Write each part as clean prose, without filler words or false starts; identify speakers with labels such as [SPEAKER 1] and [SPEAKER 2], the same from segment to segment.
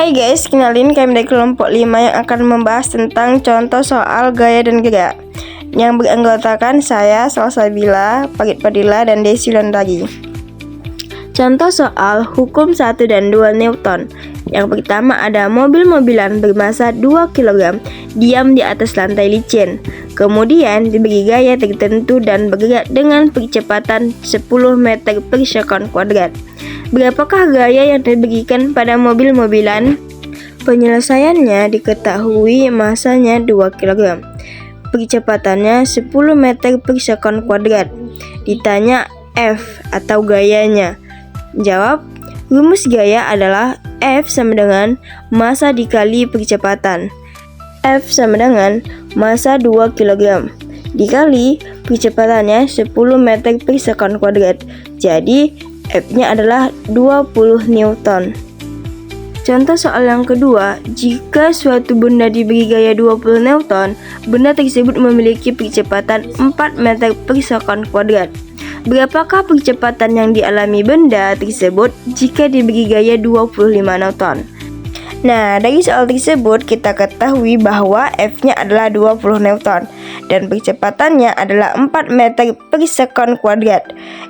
[SPEAKER 1] Hai guys, kenalin kami dari kelompok 5 yang akan membahas tentang contoh soal gaya dan gerak yang beranggotakan saya, Salsabila, Pagit Padilla, dan Desi Londagi. Contoh soal hukum 1 dan 2 Newton. Yang pertama ada mobil-mobilan bermasa 2 kg diam di atas lantai licin. Kemudian diberi gaya tertentu dan bergerak dengan percepatan 10 meter per second kuadrat. Berapakah gaya yang diberikan pada mobil-mobilan? Penyelesaiannya diketahui masanya 2 kg. Percepatannya 10 meter per second kuadrat. Ditanya F atau gayanya. Jawab, rumus gaya adalah F sama dengan massa dikali percepatan. F sama dengan massa 2 kg dikali percepatannya 10 meter per second kuadrat. Jadi F-nya adalah 20 Newton. Contoh soal yang kedua, jika suatu benda diberi gaya 20 Newton, benda tersebut memiliki percepatan 4 meter per second kuadrat. Berapakah percepatan yang dialami benda tersebut jika diberi gaya 25 Newton? Nah, dari soal tersebut kita ketahui bahwa F-nya adalah 20 Newton dan percepatannya adalah 4 meter per second kuadrat.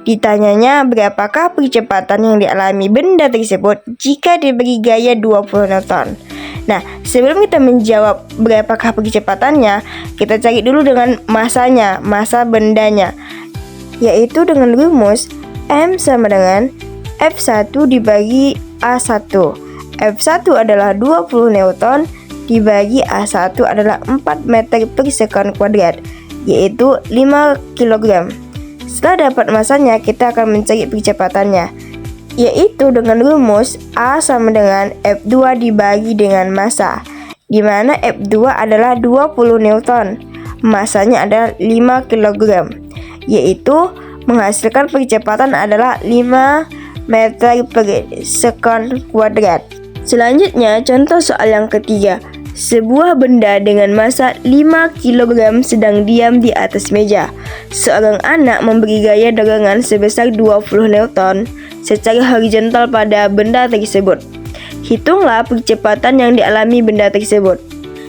[SPEAKER 1] Ditanyanya berapakah percepatan yang dialami benda tersebut jika diberi gaya 20 Newton. Nah, sebelum kita menjawab berapakah percepatannya, kita cari dulu dengan massanya, massa bendanya, yaitu dengan rumus M sama dengan F1 dibagi A1. F1 adalah 20 Newton dibagi A1 adalah 4 meter per second kuadrat, yaitu 5 kg. Setelah dapat masanya, kita akan mencari percepatannya, yaitu dengan rumus A sama dengan F2 dibagi dengan massa, di mana F2 adalah 20 Newton, massanya adalah 5 kg, yaitu menghasilkan percepatan adalah 5 meter per second kuadrat. Selanjutnya, contoh soal yang ketiga. Sebuah benda dengan massa 5 kg sedang diam di atas meja. Seorang anak memberi gaya dorongan sebesar 20 Newton secara horizontal pada benda tersebut. Hitunglah percepatan yang dialami benda tersebut.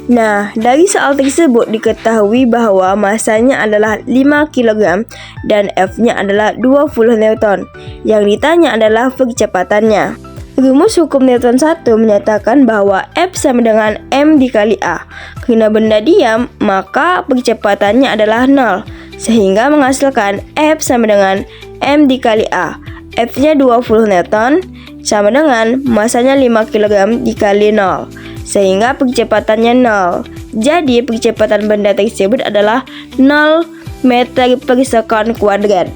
[SPEAKER 1] Nah, dari soal tersebut diketahui bahwa massanya adalah 5 kg dan F-nya adalah 20 Newton. Yang ditanya adalah percepatannya. Rumus hukum Newton 1 menyatakan bahwa F sama dengan M dikali A. Karena benda diam, maka percepatannya adalah 0, sehingga menghasilkan F sama dengan M dikali A. F-nya 20 Newton sama dengan massanya 5 kg dikali 0, sehingga percepatannya 0. Jadi percepatan benda tersebut adalah 0 meter per second kuadrat.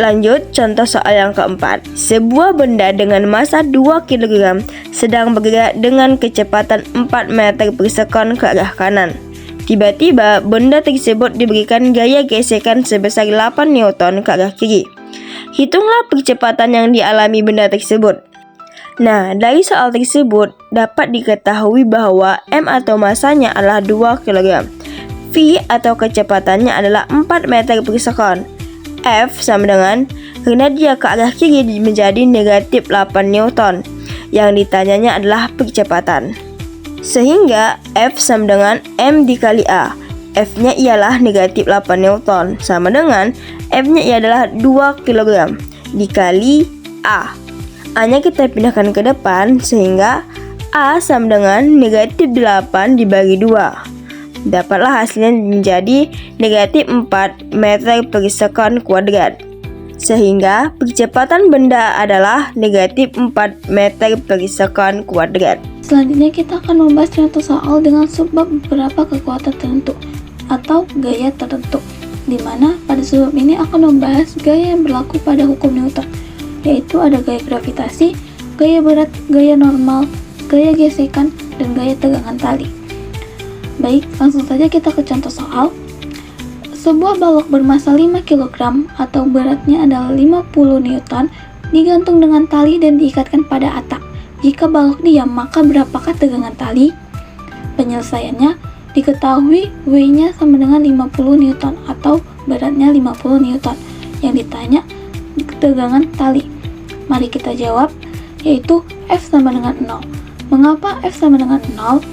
[SPEAKER 1] Lanjut, contoh soal yang keempat. Sebuah benda dengan massa 2 kg sedang bergerak dengan kecepatan 4 meter per second ke arah kanan. Tiba-tiba, benda tersebut diberikan gaya gesekan sebesar 8 Newton ke arah kiri. Hitunglah percepatan yang dialami benda tersebut. Nah, dari soal tersebut dapat diketahui bahwa M atau massanya adalah 2 kg. V atau kecepatannya adalah 4 meter per second. F sama dengan, karena dia ke arah kiri menjadi negatif 8 Newton. Yang ditanyanya adalah percepatan. Sehingga F sama dengan M dikali A. F-nya ialah negatif 8 Newton sama dengan M-nya ialah 2 kg dikali A. A-nya kita pindahkan ke depan sehingga A sama dengan negatif 8 dibagi 2. Dapatlah hasilnya menjadi negatif 4 meter per second kuadrat. Sehingga percepatan benda adalah negatif 4 meter per second kuadrat.
[SPEAKER 2] Selanjutnya kita akan membahas contoh soal dengan subbab beberapa kekuatan tertentu atau gaya tertentu, di mana pada subbab ini akan membahas gaya yang berlaku pada hukum Newton, yaitu ada gaya gravitasi, gaya berat, gaya normal, gaya gesekan, dan gaya tegangan tali. Baik, langsung saja kita ke contoh soal. Sebuah balok bermassa 5 kg atau beratnya adalah 50 Newton digantung dengan tali dan diikatkan pada atap. Jika balok diam, maka berapakah tegangan tali? Penyelesaiannya diketahui W-nya sama dengan 50 Newton atau beratnya 50 Newton. Yang ditanya tegangan tali. Mari kita jawab, yaitu F sama dengan 0. Mengapa F sama dengan 0?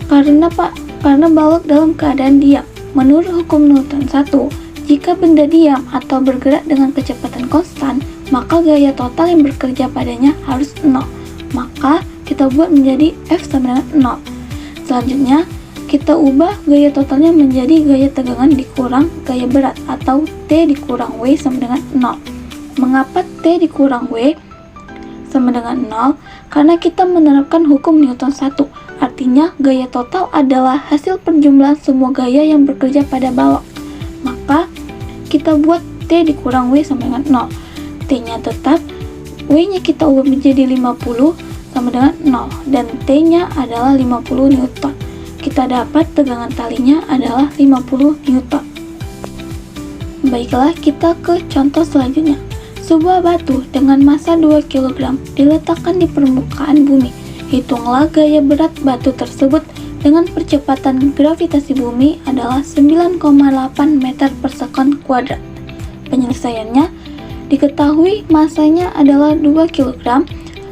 [SPEAKER 2] Karena balok dalam keadaan diam. Menurut hukum Newton 1, jika benda diam atau bergerak dengan kecepatan konstan, maka gaya total yang bekerja padanya harus 0. Maka kita buat menjadi F sama dengan 0. Selanjutnya, kita ubah gaya totalnya menjadi gaya tegangan dikurang gaya berat atau T dikurang W sama dengan 0. Mengapa T dikurang W sama dengan 0? Karena kita menerapkan hukum Newton 1. Artinya, gaya total adalah hasil perjumlahan semua gaya yang bekerja pada balok. Maka, kita buat T dikurang W sama dengan 0. T-nya tetap, W-nya kita ubah menjadi 50 sama dengan 0. Dan T-nya adalah 50 Newton. Kita dapat tegangan talinya adalah 50 Newton. Baiklah, kita ke contoh selanjutnya. Sebuah batu dengan massa 2 kg diletakkan di permukaan bumi. Hitunglah gaya berat batu tersebut dengan percepatan gravitasi bumi adalah 9,8 meter per sekon kuadrat. Penyelesaiannya, diketahui massanya adalah 2 kg,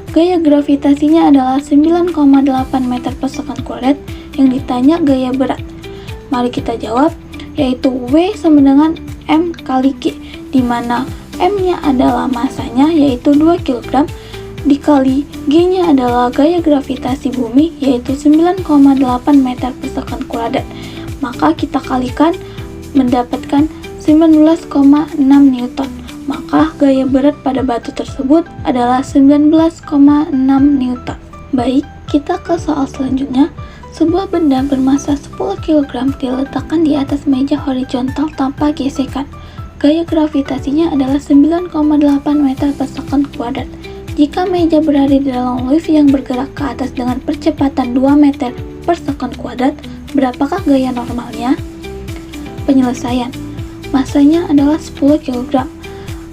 [SPEAKER 2] gaya gravitasinya adalah 9,8 meter per sekon kuadrat, yang ditanya gaya berat. Mari kita jawab, yaitu W sama dengan M kali G, di mana M-nya adalah masanya yaitu 2 kg, dikali G-nya adalah gaya gravitasi bumi yaitu 9,8 meter per sekon kuadrat. Maka kita kalikan mendapatkan 19,6 Newton. Maka gaya berat pada batu tersebut adalah 19,6 Newton. Baik, kita ke soal selanjutnya. Sebuah benda bermassa 10 kg diletakkan di atas meja horizontal tanpa gesekan. Gaya gravitasinya adalah 9,8 meter per sekon kuadrat. Jika meja berada di dalam lift yang bergerak ke atas dengan percepatan 2 meter per sekon kuadrat, berapakah gaya normalnya? Penyelesaian. Massanya adalah 10 kg.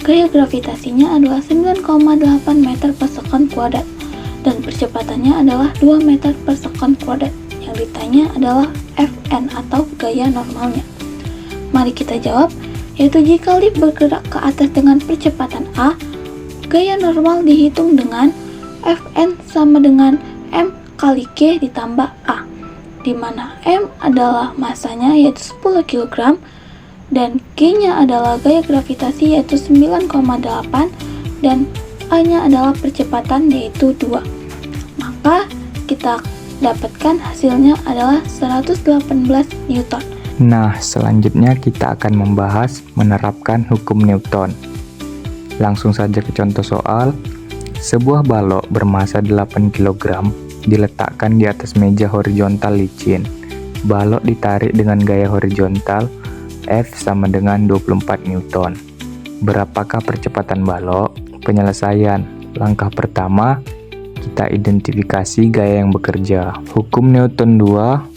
[SPEAKER 2] Gaya gravitasinya adalah 9,8 meter per sekon kuadrat. Dan percepatannya adalah 2 meter per sekon kuadrat. Yang ditanya adalah Fn atau gaya normalnya. Mari kita jawab, yaitu jika lift bergerak ke atas dengan percepatan A, gaya normal dihitung dengan Fn sama dengan M kali G ditambah A, di mana M adalah masanya yaitu 10 kg dan G-nya adalah gaya gravitasi yaitu 9,8 dan A-nya adalah percepatan yaitu 2. Maka kita dapatkan hasilnya adalah 118 Newton.
[SPEAKER 3] Nah, selanjutnya kita akan membahas menerapkan hukum Newton. Langsung saja ke contoh soal. Sebuah balok bermassa 8 kg diletakkan di atas meja horizontal licin. Balok ditarik dengan gaya horizontal, F sama dengan 24 Newton. Berapakah percepatan balok? Penyelesaian. Langkah pertama, kita identifikasi gaya yang bekerja. Hukum Newton 2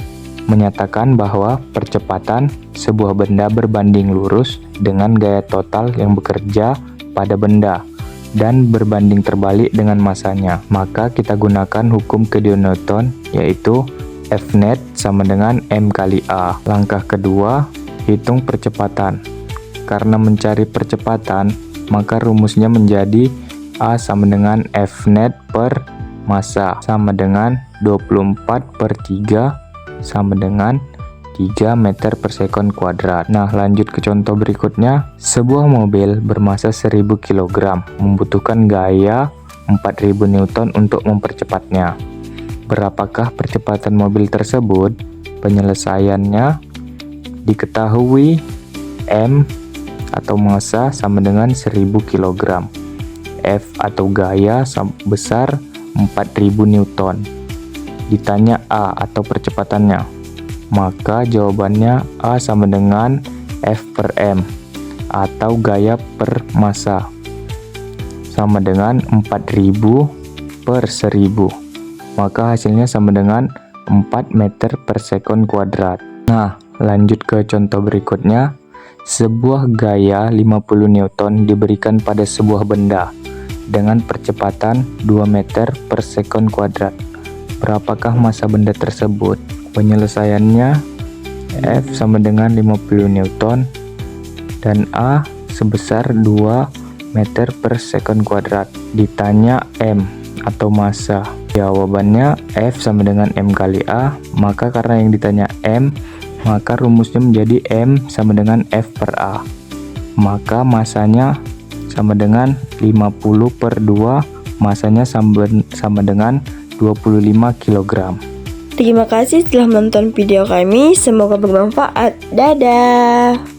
[SPEAKER 3] menyatakan bahwa percepatan sebuah benda berbanding lurus dengan gaya total yang bekerja pada benda dan berbanding terbalik dengan masanya. Maka kita gunakan hukum kedua Newton, yaitu F net sama dengan M kali A. Langkah kedua, hitung percepatan. Karena mencari percepatan, maka rumusnya menjadi A sama dengan F net per massa sama dengan 24 per 3 sama dengan 3 meter per sekon kuadrat. Nah, lanjut ke contoh berikutnya. Sebuah mobil bermassa 1000 kg membutuhkan gaya 4000 Newton untuk mempercepatnya. Berapakah percepatan mobil tersebut? Penyelesaiannya, diketahui M atau massa sama dengan 1000 kg. F atau gaya besar 4000 Newton. Ditanya A atau percepatannya, maka jawabannya A sama dengan F per M atau gaya per massa sama dengan 4000 per 1000. Maka hasilnya sama dengan 4 meter per sekon kuadrat. Nah, lanjut ke contoh berikutnya. Sebuah gaya 50 Newton diberikan pada sebuah benda dengan percepatan 2 meter per sekon kuadrat. Berapakah massa benda tersebut? Penyelesaiannya, F sama dengan 50 Newton dan A sebesar 2 meter per sekon kuadrat. Ditanya M atau massa. Jawabannya F sama dengan M kali A, maka karena yang ditanya M, maka rumusnya menjadi M sama dengan F per A. Maka masanya sama dengan 50 per 2, masanya sama dengan 25 kg.
[SPEAKER 1] Terima kasih telah menonton video kami, semoga bermanfaat. Dadah!